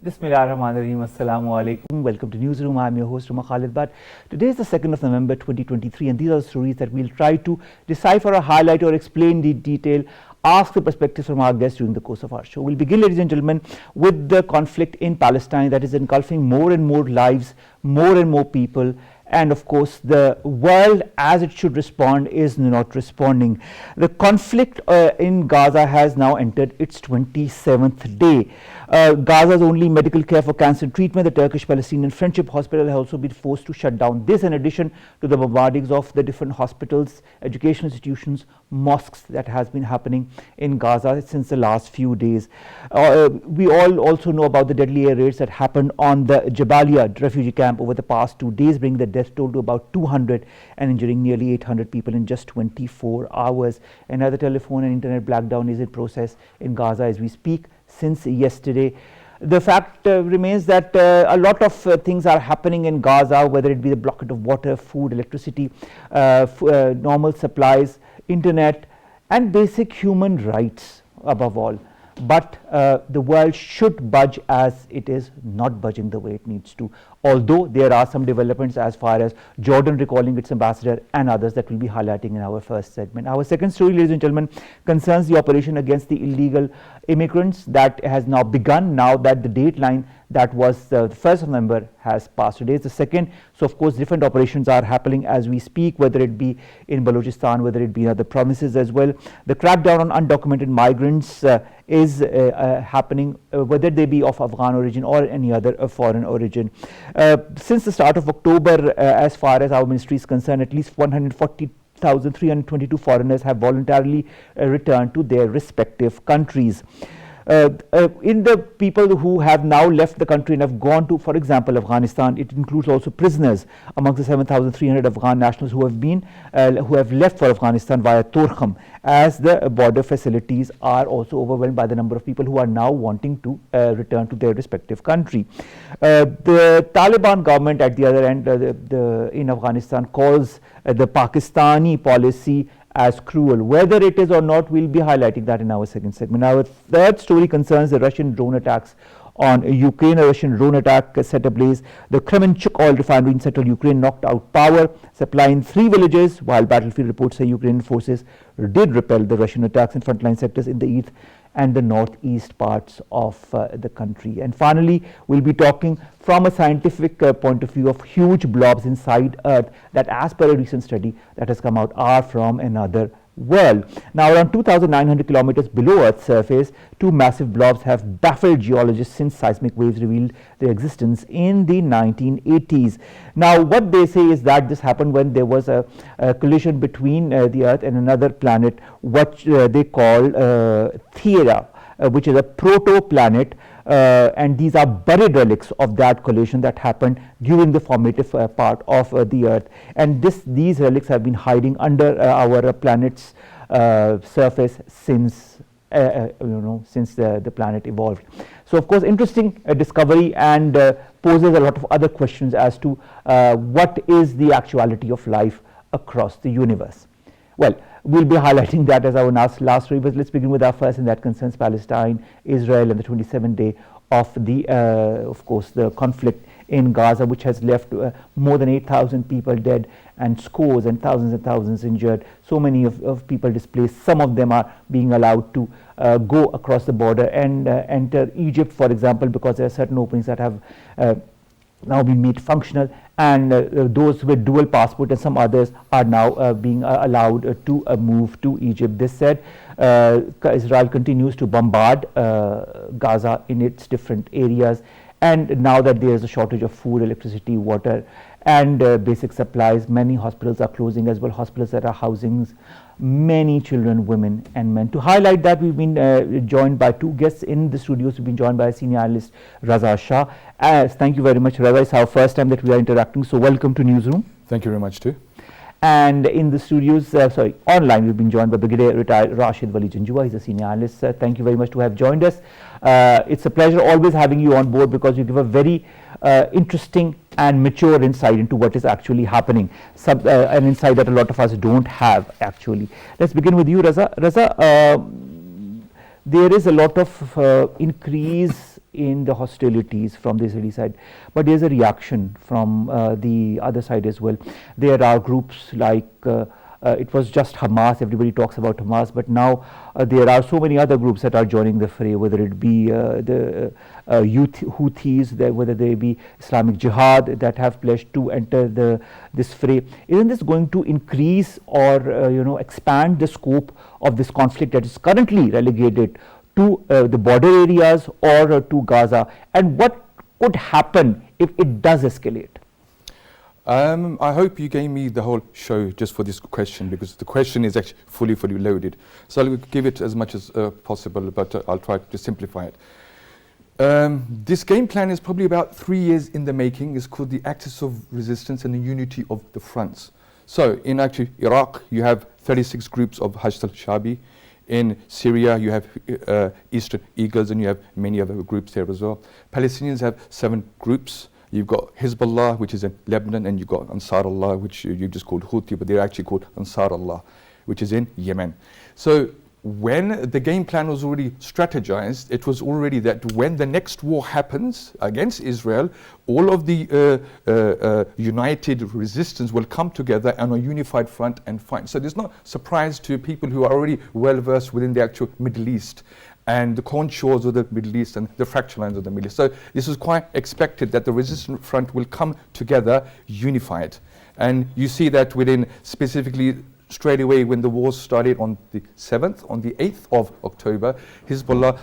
Bismillahirrahmanirrahim. Assalamu alaikum. Welcome to Newsroom. I'm your host, Omar Khalid. But today is the 2nd of November 2023, and these are the stories that we'll try to decipher or highlight or explain in detail, ask the perspectives from our guests during the course of our show. We'll begin, ladies and gentlemen, with the conflict in Palestine that is engulfing more and more lives, more and more people. And of course, the world, as it should respond, is not responding. The conflict in Gaza has now entered its 27th day. Gaza's only medical care for cancer treatment, the Turkish-Palestinian Friendship Hospital, has also been forced to shut down. This in addition to the bombardings of the different hospitals, educational institutions, mosques that has been happening in Gaza since the last few days. We all also know about the deadly air raids that happened on the Jabalia refugee camp over the past 2 days, bringing the death toll to about 200 and injuring nearly 800 people in just 24 hours. Another telephone and internet blackdown is in process in Gaza as we speak since yesterday. The fact remains that a lot of things are happening in Gaza, whether it be the blockade of water, food, electricity, normal supplies, internet, and basic human rights above all. But the world should budge, as it is not budging the way it needs to. Although there are some developments as far as Jordan recalling its ambassador and others that we'll be highlighting in our first segment. Our second story, ladies and gentlemen, concerns the operation against the illegal immigrants that has now begun, now that the deadline that was the 1st of November has passed. Today is the 2nd, so of course different operations are happening as we speak, whether it be in Balochistan, whether it be in other provinces as well. The crackdown on undocumented migrants is happening, whether they be of Afghan origin or any other foreign origin. Since the start of October, as far as our ministry is concerned, at least 140,322 foreigners have voluntarily returned to their respective countries. In the people who have now left the country and have gone to, for example, Afghanistan, it includes also prisoners amongst the 7,300 Afghan nationals who have left for Afghanistan via Torkham, as the border facilities are also overwhelmed by the number of people who are now wanting to return to their respective country. The Taliban government at the other end in Afghanistan calls the Pakistani policy as cruel. Whether it is or not, we'll be highlighting that in our second segment. Our third story concerns the Russian drone attacks on Ukraine. A Russian drone attack set ablaze the Kremenchuk oil refinery in central Ukraine, knocked out power supply in 3 villages, while battlefield reports say Ukrainian forces did repel the Russian attacks in frontline sectors in the east and the northeast parts of the country. And finally, we'll be talking from a scientific point of view of huge blobs inside Earth that, as per a recent study that has come out, are from another world. Now, around 2,900 kilometers below Earth's surface, 2 massive blobs have baffled geologists since seismic waves revealed their existence in the 1980s. Now, what they say is that this happened when there was a collision between the Earth and another planet, what they call Theia, which is a proto-planet, and these are buried relics of that collision that happened during the formative part of the Earth. And these relics have been hiding under our planet's surface since the planet evolved. So of course, interesting discovery, and poses a lot of other questions as to what is the actuality of life across the universe. Well, we'll be highlighting that as our last story, but let's begin with our first, and that concerns Palestine, Israel, and the 27th day of the, of course, the conflict in Gaza, which has left more than 8,000 people dead and scores and thousands injured. So many of people displaced. Some of them are being allowed to go across the border and enter Egypt, for example, because there are certain openings that have now been made functional, and those with dual passport and some others are now being allowed to move to Egypt. This said, Israel continues to bombard Gaza in its different areas, and now that there is a shortage of food, electricity, water, and basic supplies, many hospitals are closing as well, hospitals that are housing many children, women, and men. To highlight that, we've been joined by 2 guests in the studios. We've been joined by senior analyst Reza Shah. Thank you very much, Reza. It's our first time that we are interacting, so welcome to Newsroom. Thank you very much too. And in the studios, online, we've been joined by Brigadier retired Rashid Wali Janjua. He's a senior analyst. Thank you very much to have joined us. It's a pleasure always having you on board, because you give a very interesting and mature insight into what is actually happening, an insight that a lot of us don't have actually. Let's begin with you, Reza. Reza, there is a lot of increase in the hostilities from the Israeli side, but there's a reaction from the other side as well. There are groups like it was just Hamas, everybody talks about Hamas, but now there are so many other groups that are joining the fray, whether it be the Houthis, whether they be Islamic Jihad, that have pledged to enter this fray. Isn't this going to increase or expand the scope of this conflict that is currently relegated to the border areas or to Gaza? And what could happen if it does escalate? I hope you gave me the whole show just for this question, because the question is actually fully loaded. So I'll give it as much as possible, but I'll try to simplify it. This game plan is probably about 3 years in the making. It's called the Axis of Resistance and the Unity of the Fronts. So in actually Iraq, you have 36 groups of Hashd al-Shabi. In Syria, you have Eastern Eagles, and you have many other groups there as well. Palestinians have 7 groups. You've got Hezbollah, which is in Lebanon, and you've got Ansar Allah, which you just called Houthi, but they're actually called Ansar Allah, which is in Yemen. So when the game plan was already strategized, it was already that when the next war happens against Israel, all of the united resistance will come together on a unified front and fight. So there's no surprise to people who are already well versed within the actual Middle East and the contours of the Middle East and the fracture lines of the Middle East. So this was quite expected that the resistance front will come together unified. And you see that within specifically straight away when the war started on the 7th, on the 8th of October, Hezbollah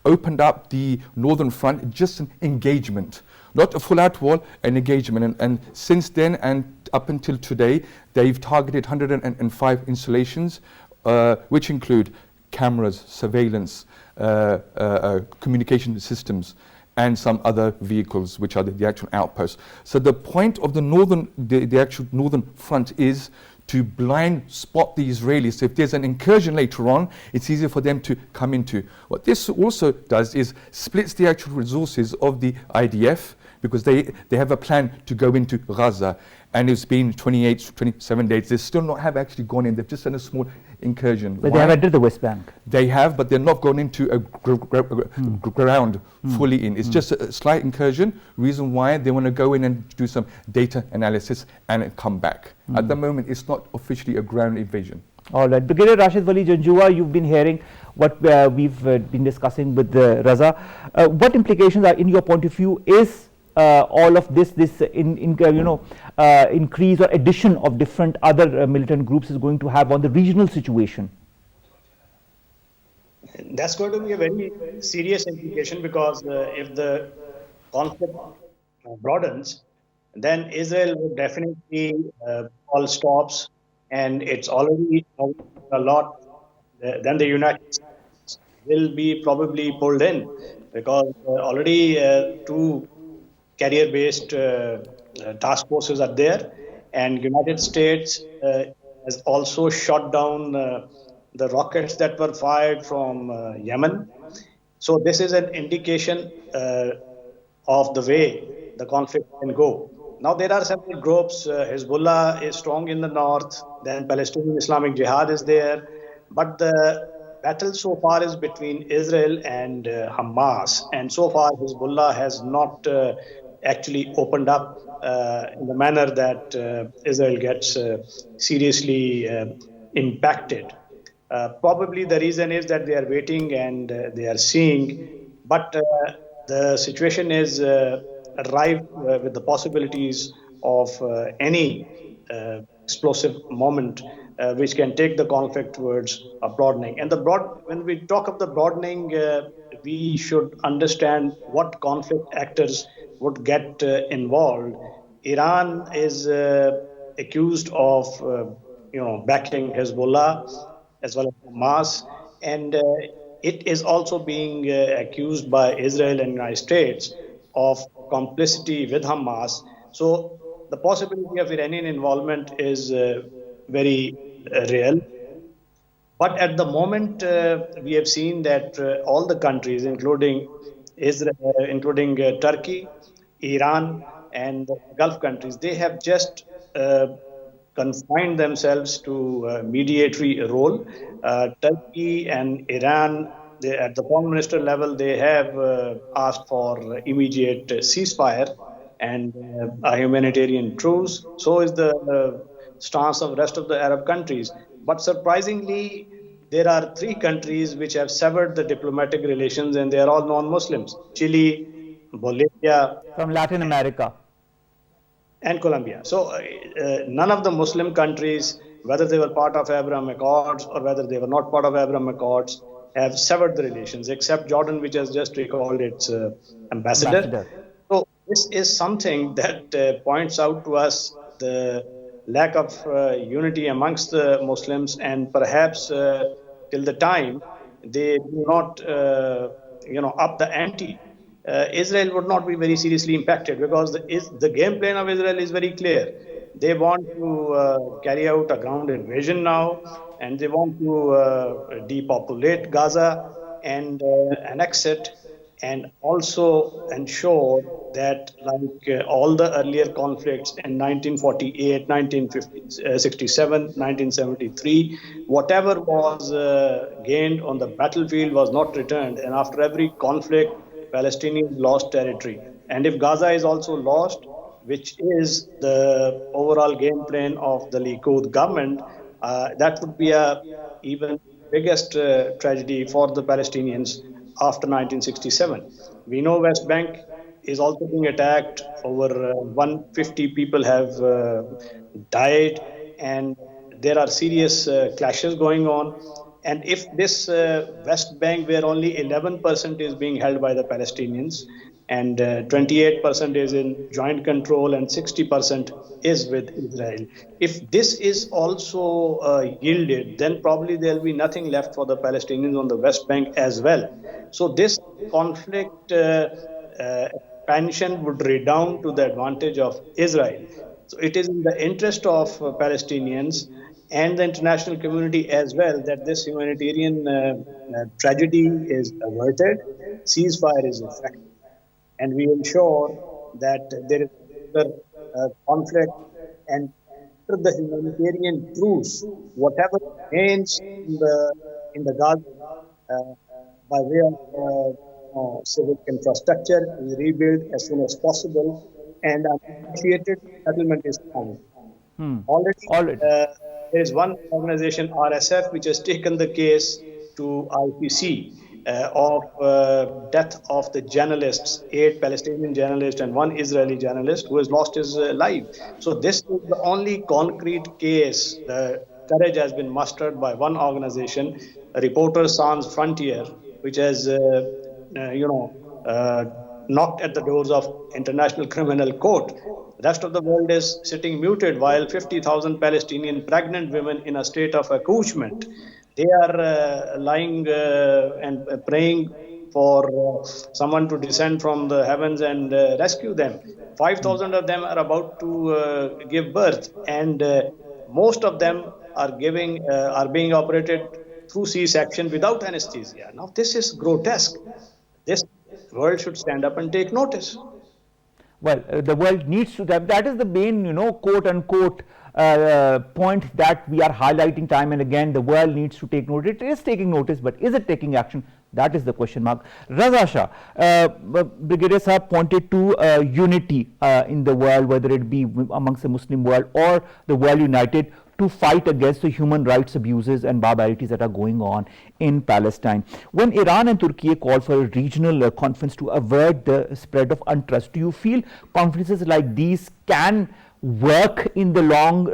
opened up the northern front, just an engagement. Not a full-out war, an engagement. And since then and up until today, they've targeted 105 installations, which include cameras, surveillance, communication systems, and some other vehicles, which are the actual outposts. So the point of the actual northern front is to blind spot the Israelis. So if there's an incursion later on, it's easier for them to come into. What this also does is splits the actual resources of the IDF, because they have a plan to go into Gaza. And it's been 28, 27 days. They still not have actually gone in. They've just done a small incursion. But they have entered the West Bank. They have, but they're not gone into a ground fully in. It's just a slight incursion. Reason why they want to go in and do some data analysis and come back. At the moment, it's not officially a ground invasion. All right. Brigadier Rashid, Wali, Janjua, you've been hearing what we've been discussing with Reza. What implications are, in your point of view, is all of this increase or addition of different other militant groups is going to have on the regional situation? That's going to be a very serious implication, because if the conflict broadens, then Israel would definitely call stops, and it's already a lot. Then the United States will be probably pulled in, because already 2 carrier-based task forces are there, and United States has also shot down the rockets that were fired from Yemen. So this is an indication of the way the conflict can go. Now there are several groups. Hezbollah is strong in the north, then Palestinian Islamic Jihad is there, but the battle so far is between Israel and Hamas, and so far Hezbollah has not actually opened up in the manner that Israel gets seriously impacted. Probably the reason is that they are waiting and they are seeing, but the situation is rife with the possibilities of any explosive moment which can take the conflict towards a broadening. And when we talk of the broadening, we should understand what conflict actors would get involved. Iran is accused of, backing Hezbollah as well as Hamas, and it is also being accused by Israel and United States of complicity with Hamas. So the possibility of Iranian involvement is very real. But at the moment, we have seen that all the countries, including Israel, including Turkey, Iran, and the Gulf countries, they have just confined themselves to a mediatory role. Turkey and Iran at the foreign minister level, they have asked for immediate ceasefire and a humanitarian truce. So is the stance of rest of the Arab countries. But surprisingly, there are three countries which have severed the diplomatic relations, and they are all non-Muslims: Chile, Bolivia, From Latin America. and Colombia. So none of the Muslim countries, whether they were part of Abraham Accords or whether they were not part of Abraham Accords, have severed the relations, except Jordan, which has just recalled its ambassador. So this is something that points out to us the lack of unity amongst the Muslims, and perhaps till the time they do not, up the ante, Israel would not be very seriously impacted, because the game plan of Israel is very clear. They want to carry out a ground invasion now, and they want to depopulate Gaza and annex it, and also ensure that, like all the earlier conflicts in 1948, 1967, 1973, whatever was gained on the battlefield was not returned. And after every conflict, Palestinians lost territory. And if Gaza is also lost, which is the overall game plan of the Likud government, that would be a even biggest tragedy for the Palestinians after 1967. We know West Bank is also being attacked. Over 150 people have died, and there are serious clashes going on. And if this West Bank, where only 11% is being held by the Palestinians, and 28% is in joint control, and 60% is with Israel, if this is also yielded, then probably there will be nothing left for the Palestinians on the West Bank as well. So this conflict expansion would redound to the advantage of Israel. So it is in the interest of Palestinians and the international community as well that this humanitarian tragedy is averted, ceasefire is effective, and we ensure that there is a conflict, and after the humanitarian truce, whatever remains in the Gaza by way of civic infrastructure is rebuilt as soon as possible, and a negotiated settlement is coming. Already. There is one organization, RSF, which has taken the case to ICC of death of the journalists, 8 Palestinian journalists and 1 Israeli journalist who has lost his life. So this is the only concrete case. The courage has been mustered by one organization, Reporters Sans Frontier, which has knocked at the doors of International Criminal Court. The rest of the world is sitting muted while 50,000 Palestinian pregnant women in a state of accouchement, they are lying and praying for someone to descend from the heavens and rescue them. 5,000 of them are about to give birth, and most of them are being operated through C-section without anesthesia. Now this is grotesque. This world should stand up and take notice. Well, the world needs to. That is the main, quote unquote point that we are highlighting time and again. The world needs to take notice. It is taking notice, but is it taking action? That is the question mark. Reza Shah, Brigadier Sahab pointed to unity in the world, whether it be amongst the Muslim world or the world united, to fight against the human rights abuses and barbarities that are going on in Palestine. When Iran and Turkey called for a regional conference to avert the spread of untrust, do you feel conferences like these can work in the long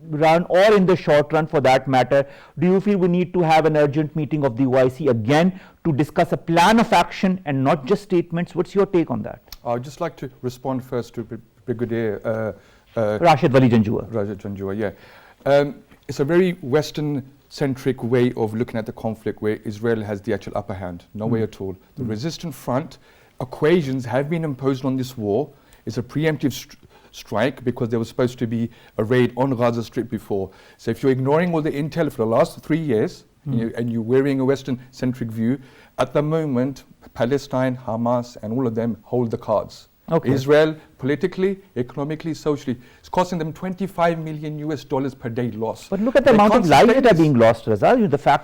run or in the short run for that matter? Do you feel we need to have an urgent meeting of the OIC again to discuss a plan of action and not just statements? What's your take on that? I would just like to respond first to Brigadier Rashid Wali Janjua. Janjua, yeah. It's a very Western-centric way of looking at the conflict where Israel has the actual upper hand. No way at all. The resistant front equations have been imposed on this war. It's a preemptive strike because there was supposed to be a raid on Gaza Strip before. So if you're ignoring all the intel for the last 3 years and you're wearing a Western-centric view, at the moment, Palestine, Hamas, and all of them hold the cards. Okay. Israel politically, economically, socially. It's costing them $25 million per day loss. But look at the amount of lives that are being lost, Reza.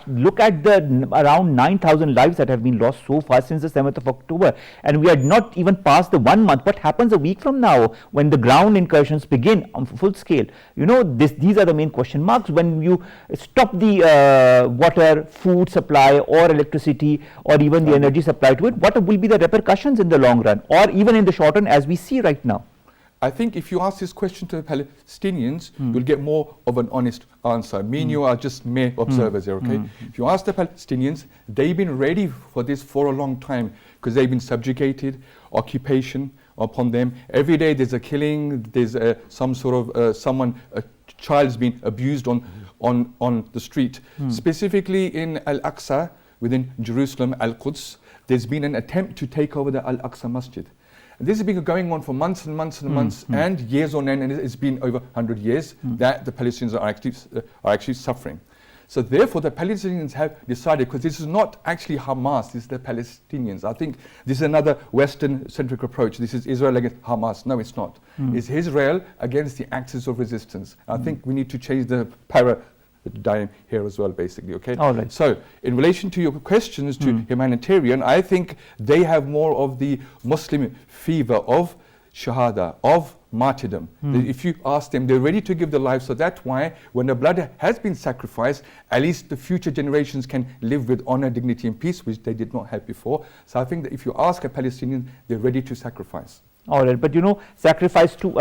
Look at the around 9,000 lives that have been lost so far since the 7th of October. And we are not even past the 1 month. What happens a week from now when the ground incursions begin on full scale? These are the main question marks. When you stop the water, food supply or electricity or even the energy supply to it, what will be the repercussions in the long run or even in the short run as we see right now? I think if you ask this question to the Palestinians, you'll get more of an honest answer. Me and you are just mere observers here, okay? If you ask the Palestinians, they've been ready for this for a long time because they've been subjugated, occupation upon them. Every day there's a killing, there's some sort of a child's been abused on the street. Specifically in Al-Aqsa, within Jerusalem, Al-Quds, there's been an attempt to take over the Al-Aqsa Masjid. This has been going on for months and months and months and years on end, and it's been over 100 years that the Palestinians are actually suffering. So therefore the Palestinians have decided, because this is not actually Hamas, this is the Palestinians. I think this is another Western-centric approach. This is Israel against Hamas. No, it's not. It's Israel against the axis of resistance. I think we need to change the paradigm here as well, basically, okay? All right. So, in relation to your questions to humanitarian, I think they have more of the Muslim fever of shahada, of martyrdom. If you ask them, they're ready to give their lives. So that's why when the blood has been sacrificed, at least the future generations can live with honor, dignity and peace, which they did not have before. So I think that if you ask a Palestinian, they're ready to sacrifice. All right, but sacrifice to,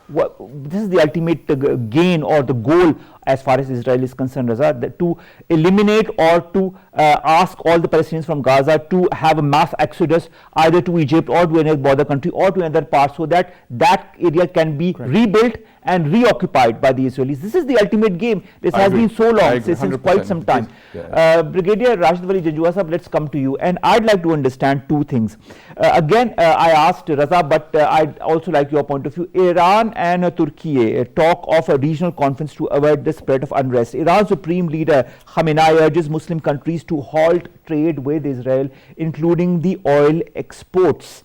this is the ultimate gain or the goal as far as Israel is concerned, Reza, to eliminate or to ask all the Palestinians from Gaza to have a mass exodus either to Egypt or to another border country or to another part, so that that area can be rebuilt and reoccupied by the Israelis. This is the ultimate game. This has been so long, since quite some time. Brigadier Rashid Wali Janjua sahab, let's come to you, and I'd like to understand two things. Again, I asked Reza, but I'd also like your point of view. Iran and Turkey talk of a regional conference to avoid the spread of unrest. Iran's Supreme Leader Khamenei urges Muslim countries to halt trade with Israel, including the oil exports.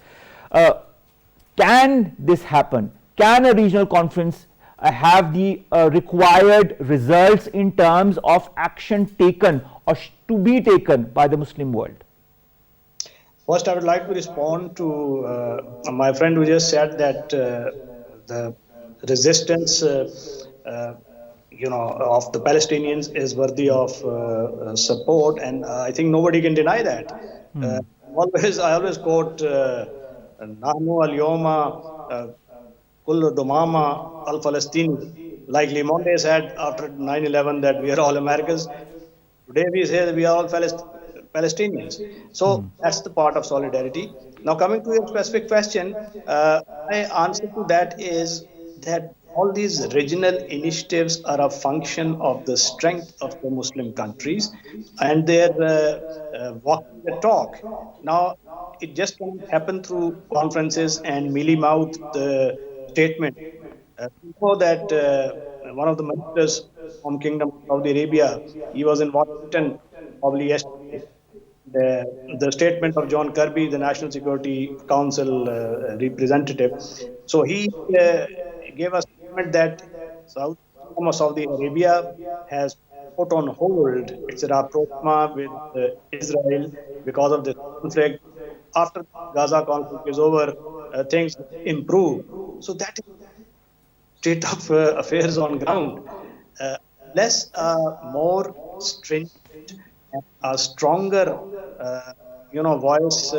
Can this happen? Can a regional conference have the required results in terms of action taken or to be taken by the Muslim world? First, I would like to respond to my friend who just said that the resistance of the Palestinians is worthy of support, and I think nobody can deny that. I always quote Nahnu al-Yawma Kullu Dumama al-Falastini. Like Limonde said after 9/11 that we are all Americans. Today we say that we are all Palestinians. So that's the part of solidarity. Now coming to your specific question, my answer to that is that all these regional initiatives are a function of the strength of the Muslim countries and their walking the talk. Now, it just can't happen through conferences and mealy-mouthed statement. Before that, one of the ministers from Kingdom of Saudi Arabia, he was in Washington probably yesterday. The statement of John Kirby, the National Security Council representative. So he gave a statement that Saudi Arabia has put on hold its rapprochement with Israel because of the conflict. After Gaza conflict is over, things improve. So that is state of affairs on ground. Less more stringent, a stronger, voice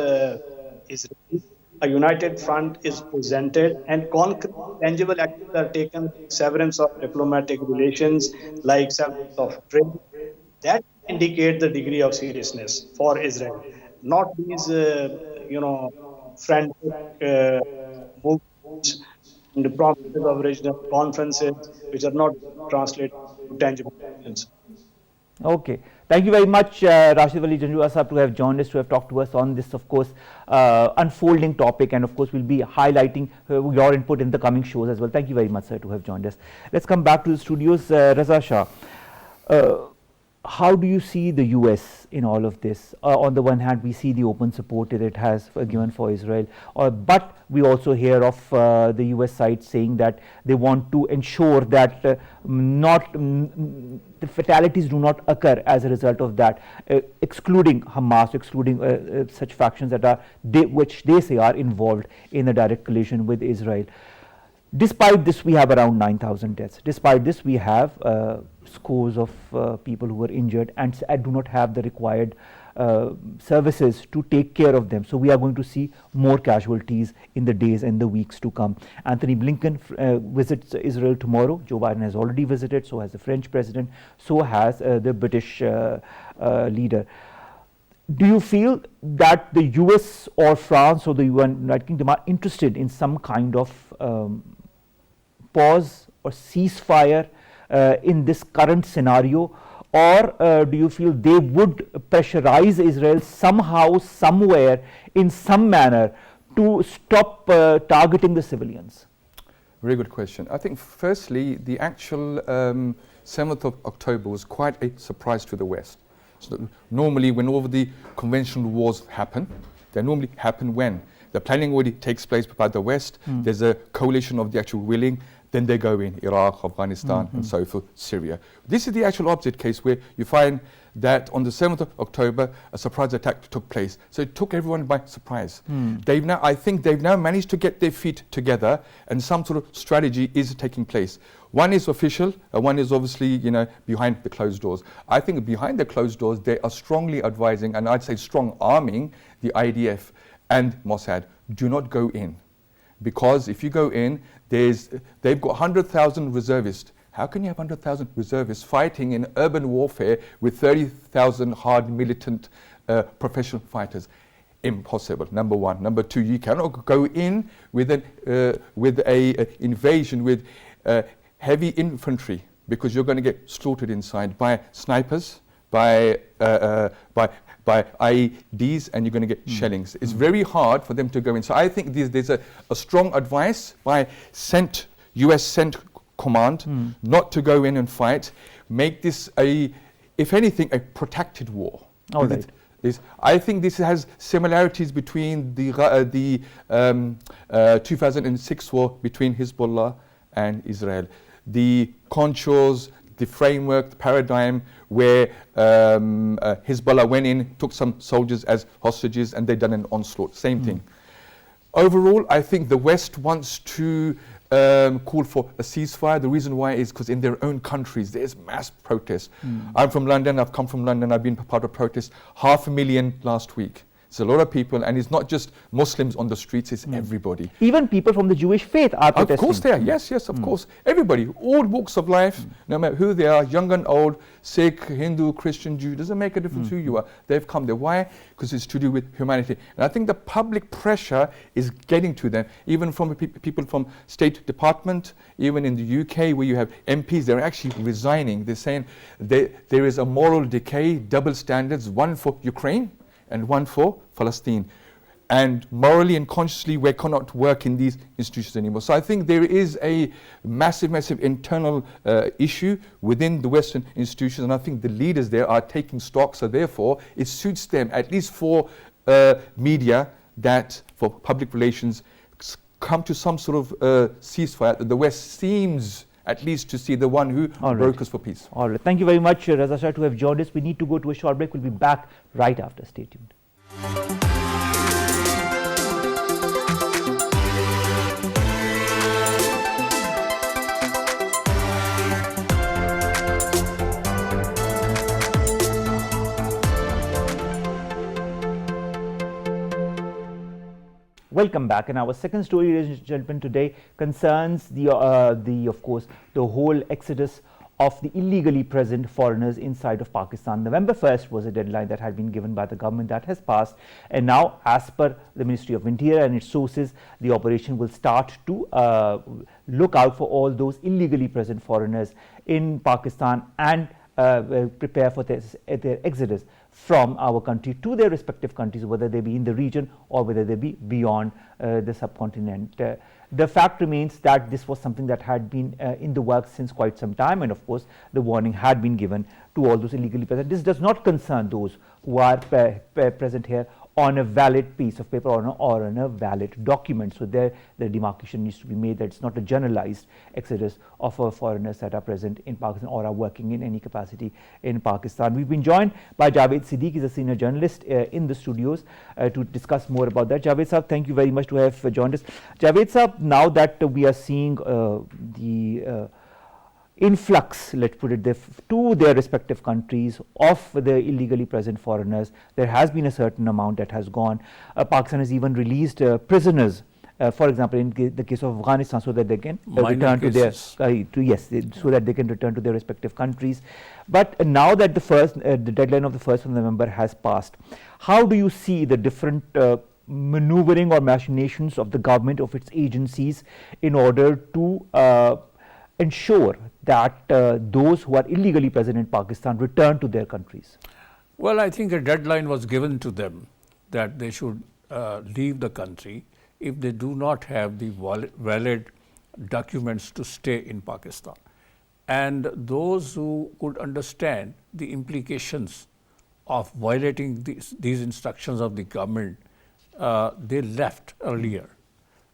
is released. A united front is presented, and concrete, tangible actions are taken, severance of diplomatic relations, like severance of trade. That indicate the degree of seriousness for Israel. Not these, frantic movements and the promises of regional conferences, which are not translated to tangible actions. Okay. Thank you very much, Rashid Wali Janjua sahab, to have joined us, to have talked to us on this, of course, unfolding topic, and of course we'll be highlighting your input in the coming shows as well. Thank you very much, sir, to have joined us. Let's come back to the studios. Reza Shah, how do you see the US in all of this? On the one hand, we see the open support that it has given for Israel, but we also hear of the US side saying that they want to ensure that the fatalities do not occur as a result of that, excluding Hamas, excluding such factions that are which they say are involved in a direct collision with Israel. Despite this, we have around 9,000 deaths. Despite this, we have scores of people who were injured and do not have the required services to take care of them. So we are going to see more casualties in the days and the weeks to come. Anthony Blinken visits Israel tomorrow. Joe Biden has already visited, so has the French president, so has the British leader. Do you feel that the US or France or the United Kingdom are interested in some kind of pause or ceasefire in this current scenario, or do you feel they would pressurize Israel somehow, somewhere, in some manner to stop targeting the civilians? Very good question. I think firstly, the actual 7th of October was quite a surprise to the West. So normally when all of the conventional wars happen, they normally happen when the planning already takes place by the West, there's a coalition of the actual willing, then they go in Iraq, Afghanistan, and so forth, Syria. This is the actual opposite case where you find that on the 7th of October, a surprise attack took place. So it took everyone by surprise. I think they've now managed to get their feet together, and some sort of strategy is taking place. One is official, one is obviously, behind the closed doors. I think behind the closed doors, they are strongly advising, and I'd say strong arming, the IDF and Mossad, do not go in. Because if you go in, they've got 100,000 reservists. How can you have 100,000 reservists fighting in urban warfare with 30,000 hard militant professional fighters? Impossible, number one. Number two, you cannot go in with a invasion with heavy infantry, because you're going to get slaughtered inside by snipers, by IEDs, and you're going to get shellings. It's very hard for them to go in. So I think there's a strong advice by US Cent Command not to go in and fight. Make this if anything, a protracted war. All right. I think this has similarities between the 2006 war between Hezbollah and Israel. The contours, the framework, the paradigm where Hezbollah went in, took some soldiers as hostages, and they've done an onslaught. Same thing. Overall, I think the West wants to call for a ceasefire. The reason why is because in their own countries there's mass protests. I'm from London, I've come from London, I've been part of protests. 500,000 last week. It's a lot of people, and it's not just Muslims on the streets, it's everybody. Even people from the Jewish faith are protesting. Of course they are, yes, of course. Everybody, all walks of life, no matter who they are, young and old, Sikh, Hindu, Christian, Jew, doesn't make a difference who you are. They've come there. Why? Because it's to do with humanity. And I think the public pressure is getting to them, even from people from State Department, even in the UK where you have MPs, they're actually resigning. They're saying there is a moral decay, double standards, one for Ukraine and one for Palestine. And morally and consciously, we cannot work in these institutions anymore. So I think there is a massive internal issue within the Western institutions, and I think the leaders there are taking stock. So therefore, it suits them, at least for media, that for public relations, come to some sort of ceasefire. The West seems at least to see the one who broke us for peace. All right. Thank you very much, Reza Shah, to have joined us. We need to go to a short break. We'll be back right after. Stay tuned. Welcome back, and our second story, ladies and gentlemen, today concerns of course, the whole exodus of the illegally present foreigners inside of Pakistan. November 1st was a deadline that had been given by the government that has passed, and now, as per the Ministry of Interior and its sources, the operation will start to look out for all those illegally present foreigners in Pakistan and prepare for their exodus from our country to their respective countries, whether they be in the region or whether they be beyond the subcontinent. The fact remains that this was something that had been in the works since quite some time, and of course the warning had been given to all those illegally present. This does not concern those who are present here on a valid piece of paper or on a valid document. So the demarcation needs to be made that it's not a generalized exodus of foreigners that are present in Pakistan or are working in any capacity in Pakistan. We've been joined by Javed Siddiq, he's a senior journalist in the studios to discuss more about that. Javed Saab, thank you very much to have joined us. Javed Saab, now that we are seeing the influx, let's put it there, to their respective countries of the illegally present foreigners, there has been a certain amount that has gone. Pakistan has even released prisoners, for example, in the case of Afghanistan, so that they can return to their so that they can return to their respective countries. But now that the deadline of the 1st of November has passed, how do you see the different maneuvering or machinations of the government, of its agencies, in order to ensure that those who are illegally present in Pakistan return to their countries? Well, I think a deadline was given to them that they should leave the country if they do not have the valid documents to stay in Pakistan. And those who could understand the implications of violating these instructions of the government, they left earlier.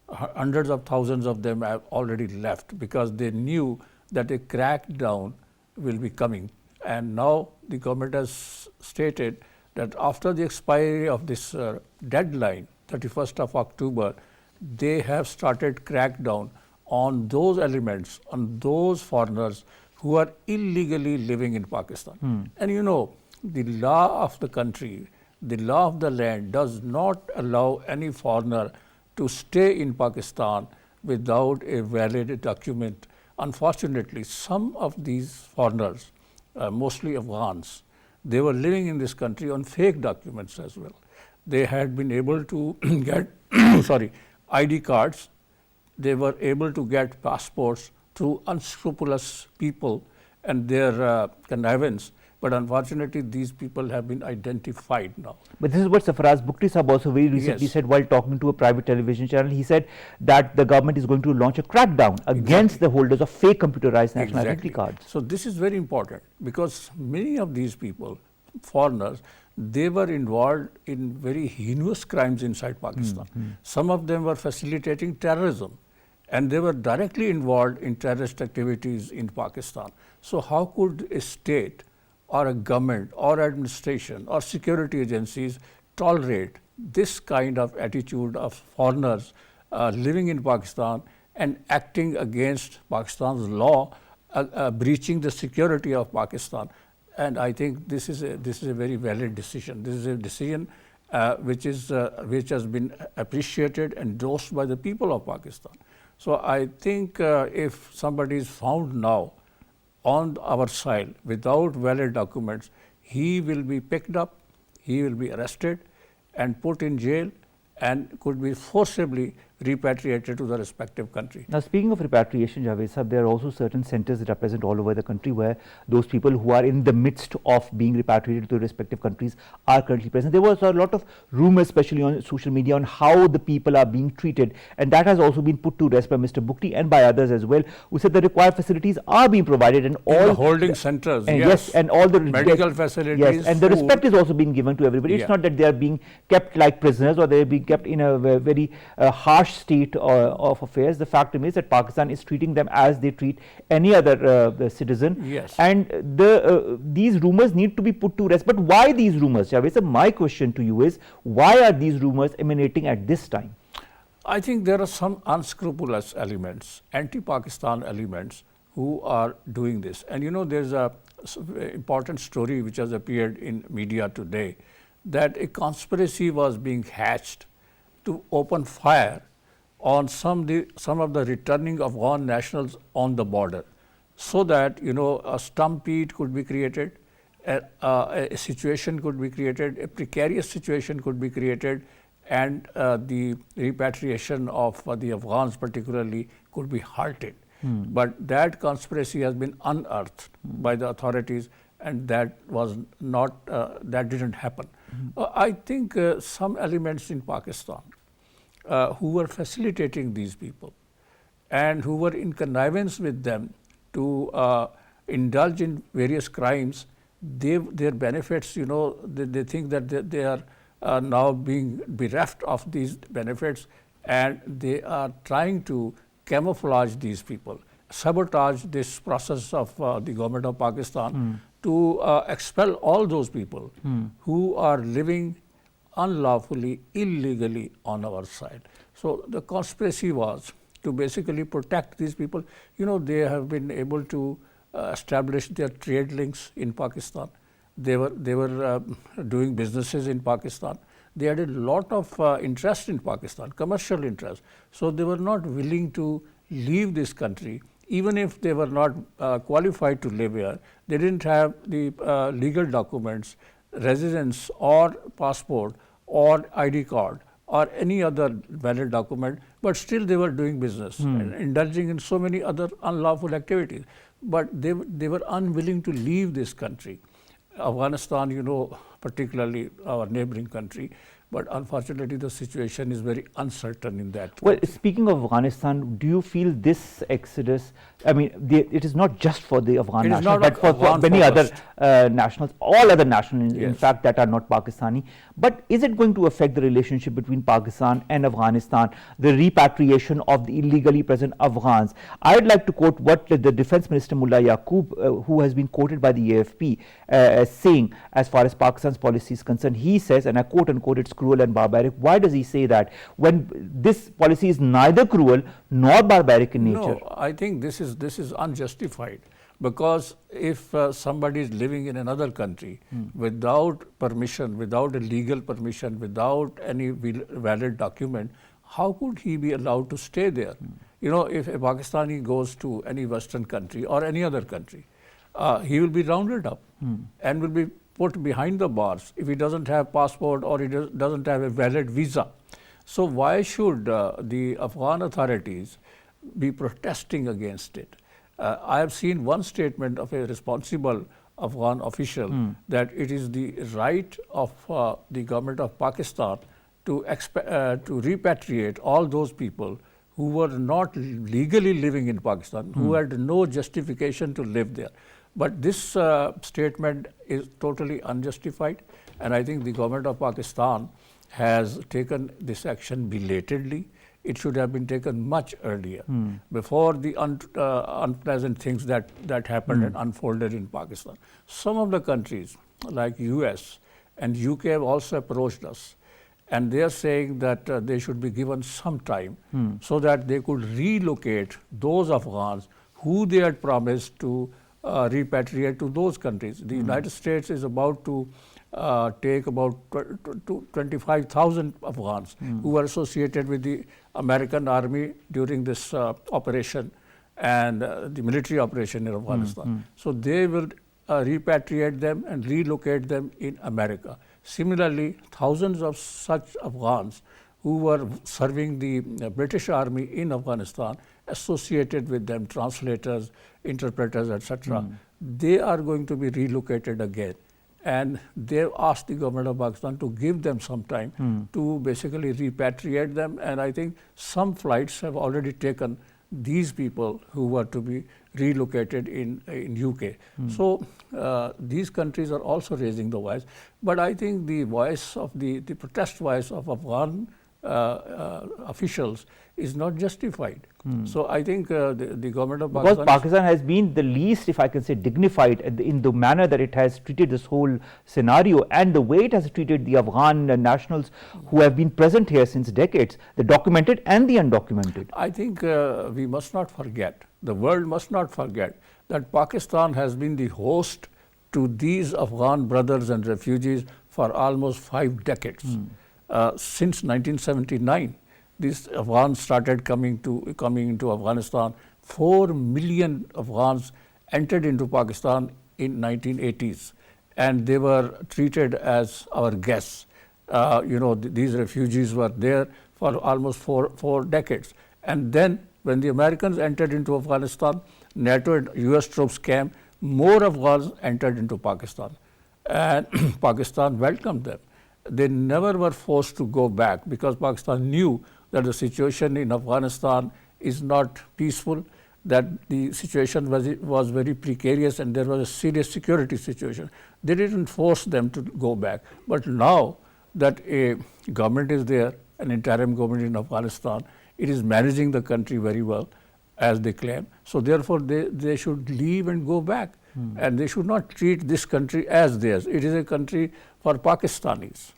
Hundreds of thousands of them have already left because they knew that a crackdown will be coming. And now the government has stated that after the expiry of this deadline, 31st of October, they have started crackdown on those elements, on those foreigners who are illegally living in Pakistan. And you know, the law of the country, the law of the land does not allow any foreigner to stay in Pakistan without a valid document. Unfortunately, some of these foreigners, mostly Afghans, they were living in this country on fake documents as well. They had been able to get ID cards, they were able to get passports through unscrupulous people and their connivance. But unfortunately, these people have been identified now. But this is what Sarfaraz Bukti Sahab also very recently said while talking to a private television channel. He said that the government is going to launch a crackdown against the holders of fake computerized national identity cards. So this is very important because many of these people, foreigners, they were involved in very heinous crimes inside Pakistan. Some of them were facilitating terrorism and they were directly involved in terrorist activities in Pakistan. So how could a state or a government or administration or security agencies tolerate this kind of attitude of foreigners living in Pakistan and acting against Pakistan's law, breaching the security of Pakistan? And I think this is a very valid decision. This is a decision which has been appreciated and endorsed by the people of Pakistan. So I think if somebody is found now on our soil without valid documents, he will be picked up, he will be arrested and put in jail and could be forcibly repatriated to the respective country. Now, speaking of repatriation, Javed Sahab, there are also certain centers that are present all over the country where those people who are in the midst of being repatriated to respective countries are currently present. There was a lot of rumors, especially on social media, on how the people are being treated, and that has also been put to rest by Mr. Bukti and by others as well, who said the required facilities are being provided and all the holding centers, and yes, and all the medical facilities, yes, and the respect is also being given to everybody. It's not that they are being kept like prisoners or they are being kept in a very harsh state of affairs. The fact remains that Pakistan is treating them as they treat any other citizen. Yes. And these rumors need to be put to rest. But why these rumors, Javed? So my question to you is, why are these rumors emanating at this time? I think there are some unscrupulous elements, anti-Pakistan elements who are doing this. And you know, there's a important story which has appeared in media today that a conspiracy was being hatched to open fire on some of the returning Afghan nationals on the border, so that, you know, a stampede could be created, a situation could be created, a precarious situation could be created, and the repatriation of the Afghans particularly could be halted. But that conspiracy has been unearthed by the authorities, and that was not, that didn't happen. I think some elements in Pakistan who were facilitating these people and who were in connivance with them to indulge in various crimes, their benefits, they think that they are now being bereft of these benefits, and they are trying to camouflage these people, sabotage this process of the government of Pakistan to expel all those people who are living unlawfully, illegally on our side. So the conspiracy was to basically protect these people. They have been able to establish their trade links in Pakistan. They were doing businesses in Pakistan. They had a lot of interest in Pakistan, commercial interest. So they were not willing to leave this country, even if they were not qualified to live here. They didn't have the legal documents, residence or passport or ID card or any other valid document, but still they were doing business and indulging in so many other unlawful activities. But they were unwilling to leave this country. Afghanistan, particularly our neighboring country, but unfortunately the situation is very uncertain in that. Well, speaking of Afghanistan, do you feel this exodus, it is not just for the Afghan nationals, but for many other nationals, all other nationals, in fact, that are not Pakistani. But is it going to affect the relationship between Pakistan and Afghanistan, the repatriation of the illegally present Afghans? I'd like to quote what the Defense Minister Mullah Yaqoob, who has been quoted by the AFP, as saying as far as Pakistan's policy is concerned. He says, and I quote unquote, it's cruel and barbaric. Why does he say that when this policy is neither cruel nor barbaric in nature? No, I think this is unjustified, because if somebody is living in another country without permission, without a legal permission, without any valid document, how could he be allowed to stay there? If a Pakistani goes to any Western country or any other country, he will be rounded up and will be put behind the bars if he doesn't have passport or he doesn't have a valid visa. So why should the Afghan authorities be protesting against it? I have seen one statement of a responsible Afghan official that it is the right of the government of Pakistan to repatriate all those people who were not legally living in Pakistan, who had no justification to live there. But this statement is totally unjustified, and I think the government of Pakistan has taken this action belatedly. It should have been taken much earlier, before the unpleasant things that happened and unfolded in Pakistan. Some of the countries like US and UK have also approached us, and they are saying that they should be given some time so that they could relocate those Afghans who they had promised to repatriate to those countries. The United States is about to take about 25,000 Afghans who were associated with the American Army during this operation and the military operation in Afghanistan. So they will repatriate them and relocate them in America. Similarly, thousands of such Afghans who were serving the British Army in Afghanistan, associated with them, translators, interpreters, etc., they are going to be relocated again. And they've asked the government of Pakistan to give them some time to basically repatriate them. And I think some flights have already taken these people who were to be relocated in UK. So these countries are also raising the voice. But I think the voice of the protest voice of Afghan officials is not justified. So I think the government of Pakistan... Because Pakistan has been the least, if I can say, dignified in the manner that it has treated this whole scenario, and the way it has treated the Afghan nationals who have been present here since decades, the documented and the undocumented. I think we must not forget, the world must not forget, that Pakistan has been the host to these Afghan brothers and refugees for almost 5 decades. Since 1979, these Afghans started coming into Afghanistan. 4 million Afghans entered into Pakistan in 1980s, and they were treated as our guests. These refugees were there for almost four decades. And then when the Americans entered into Afghanistan, NATO and US troops came, more Afghans entered into Pakistan, and Pakistan welcomed them. They never were forced to go back, because Pakistan knew that the situation in Afghanistan is not peaceful, that the situation was very precarious, and there was a serious security situation. They didn't force them to go back. But now that a government is there, an interim government in Afghanistan, it is managing the country very well, as they claim. So therefore, they should leave and go back. And they should not treat this country as theirs. It is a country for Pakistanis.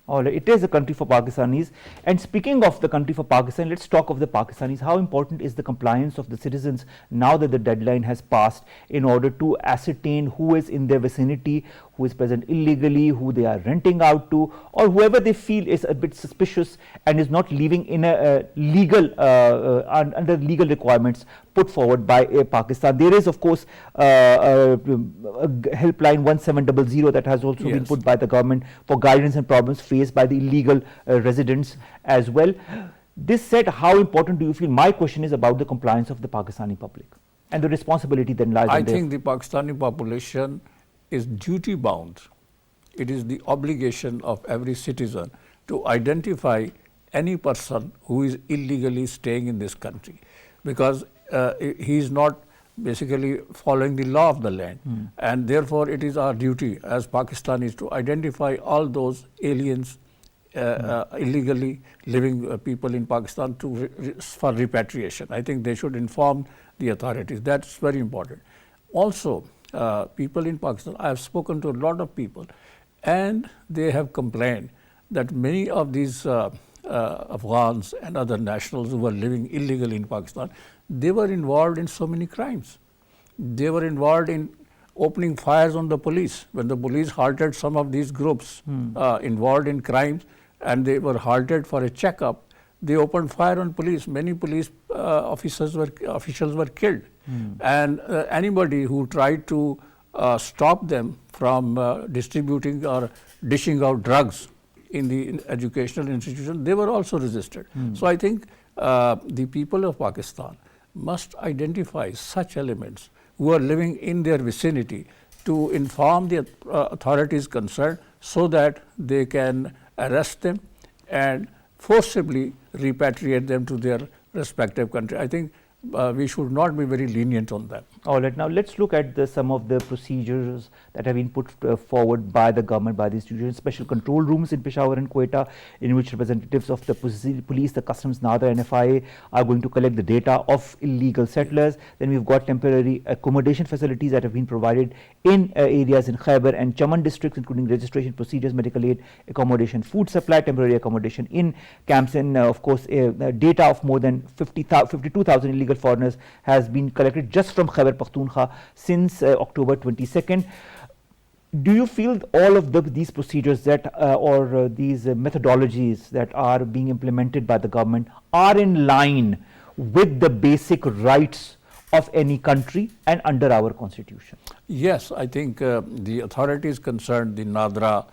All right, it is a country for Pakistanis. And speaking of the country for Pakistan, let's talk of the Pakistanis. How important is the compliance of the citizens now that the deadline has passed in order to ascertain who is in their vicinity, who is present illegally, who they are renting out to, or whoever they feel is a bit suspicious and is not living in a legal, under legal requirements put forward by Pakistan. There is, of course, a helpline 1700 that has also been put by the government for guidance and problems faced by the illegal residents as well. This said, how important do you feel? My question is about the compliance of the Pakistani public and the responsibility that lies on I think the Pakistani population is duty bound. It is the obligation of every citizen to identify any person who is illegally staying in this country, because he is not basically following the law of the land. And therefore, it is our duty as Pakistanis to identify all those aliens, illegally living people in Pakistan for repatriation. I think they should inform the authorities. That's very important. Also, people in Pakistan, I have spoken to a lot of people, and they have complained that many of these Afghans and other nationals who were living illegally in Pakistan, they were involved in so many crimes. They were involved in opening fires on the police. When the police halted some of these groups involved in crimes, and they were halted for a checkup, they opened fire on police. Many police officials were killed. And anybody who tried to stop them from distributing or dishing out drugs in the educational institution, they were also resisted. So I think the people of Pakistan must identify such elements who are living in their vicinity to inform the authorities concerned so that they can arrest them and forcibly repatriate them to their respective country. I think we should not be very lenient on that. All right, now let's look at some of the procedures that have been put forward by the government, by the institutions, special control rooms in Peshawar and Quetta, in which representatives of the police, the customs, NADA and FIA are going to collect the data of illegal settlers. Then we've got temporary accommodation facilities that have been provided in areas in Khyber and Chaman districts, including registration procedures, medical aid, accommodation, food supply, temporary accommodation in camps, and of course data of more than 52,000 illegal foreigners has been collected just from Khyber Pakhtunkhwa since October 22nd. Do you feel all of these procedures that or these methodologies that are being implemented by the government are in line with the basic rights of any country and under our constitution? Yes, I think the authorities concerned, the NADRA,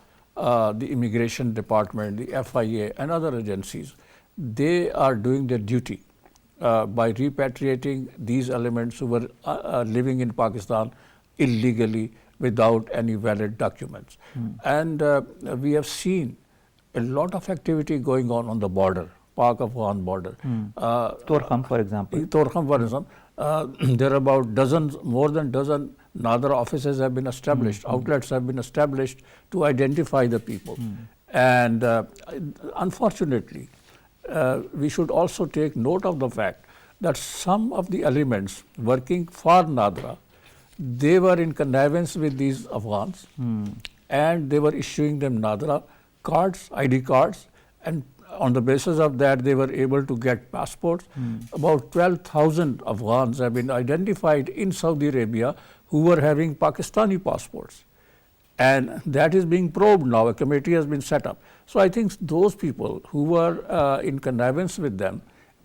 the Immigration Department, the FIA and other agencies, they are doing their duty by repatriating these elements who were living in Pakistan illegally without any valid documents. And we have seen a lot of activity going on the border, Pak-Afghan border. Torkham, for example. Torkham, for example. There are about more than dozen NADRA offices have been established, outlets have been established to identify the people. And unfortunately, we should also take note of the fact that some of the elements working for NADRA, they were in connivance with these Afghans and they were issuing them NADRA cards, ID cards, and on the basis of that they were able to get passports. About 12,000 Afghans have been identified in Saudi Arabia who were having Pakistani passports. And that is being probed now. A committee has been set up. So I think those people who were in connivance with them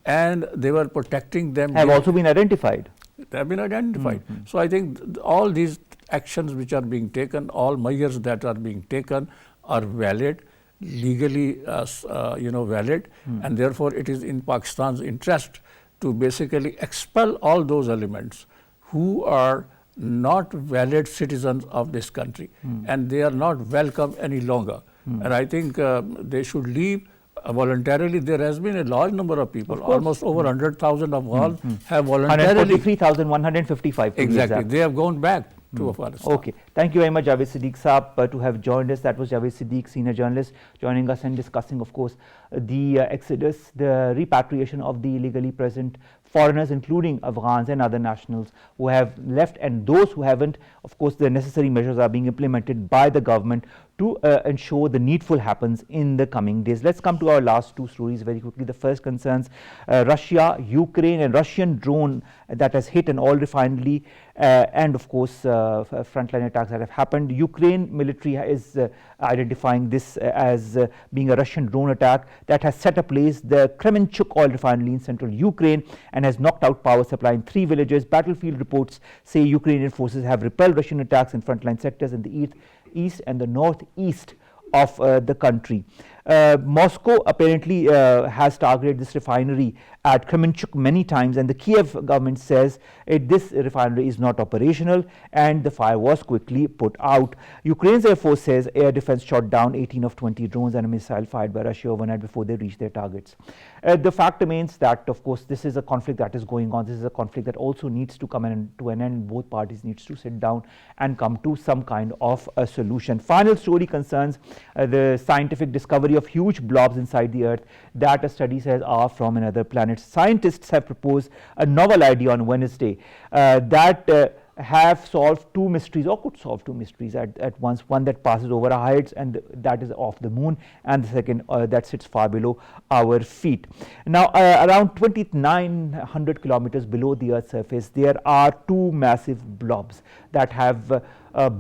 and they were protecting them have also been identified. They have been identified. So I think all these actions which are being taken, all measures that are being taken are valid, legally valid, and therefore it is in Pakistan's interest to basically expel all those elements who are not valid citizens of this country and they are not welcome any longer. And I think they should leave voluntarily. There has been a large number of people, almost over 100,000 Afghans have voluntarily. 143,155. Exactly. They have gone back to Afghanistan. Okay. Thank you very much, Javed Siddiq Saab, to have joined us. That was Javed Siddiq, senior journalist, joining us and discussing, of course, the exodus, the repatriation of the illegally present foreigners, including Afghans and other nationals who have left, and those who haven't. Of course, the necessary measures are being implemented by the government to ensure the needful happens in the coming days. Let's come to our last two stories very quickly. The first concerns Russia, Ukraine, and Russian drone that has hit an oil refinery, and of course frontline attacks that have happened. Ukraine military is identifying this as being a Russian drone attack that has set ablaze the Kremenchuk oil refinery in central Ukraine and has knocked out power supply in 3 villages. Battlefield reports say Ukrainian forces have repelled Russian attacks in frontline sectors in the east and the northeast of the country. Moscow apparently has targeted this refinery at Kremenchuk many times, and the Kiev government says this refinery is not operational and the fire was quickly put out. Ukraine's Air Force says air defense shot down 18 of 20 drones and a missile fired by Russia overnight before they reached their targets. The fact remains that, of course, this is a conflict that is going on. This is a conflict that also needs to come to an end. Both parties needs to sit down and come to some kind of a solution. Final story concerns the scientific discovery of huge blobs inside the earth that a study says are from another planet. Scientists have proposed a novel idea on Wednesday that have solved 2 mysteries, or could solve 2 mysteries at once. One that passes over our heads, and that is off the moon, and the second that sits far below our feet. Now, around 2,900 kilometers below the Earth's surface, there are 2 massive blobs that have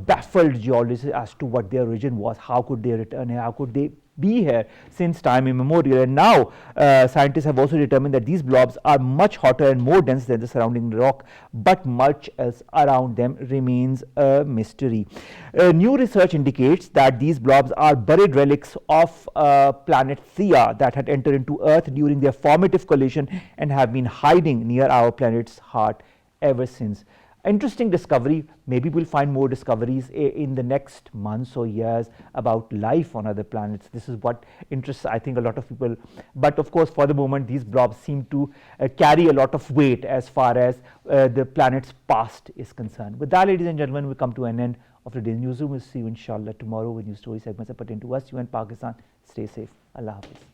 baffled geologists as to what their origin was. How could they return here? How could they be here since time immemorial? And now scientists have also determined that these blobs are much hotter and more dense than the surrounding rock, but much else around them remains a mystery. New research indicates that these blobs are buried relics of planet Theia that had entered into Earth during their formative collision and have been hiding near our planet's heart ever since. Interesting discovery. Maybe we'll find more discoveries in the next months or years about life on other planets. This is what interests, I think, a lot of people. But of course, for the moment, these blobs seem to carry a lot of weight as far as the planet's past is concerned. With that, ladies and gentlemen, we come to an end of today's newsroom. We'll see you inshallah tomorrow with new story segments that pertain to us, you and Pakistan. Stay safe. Allah Hafiz.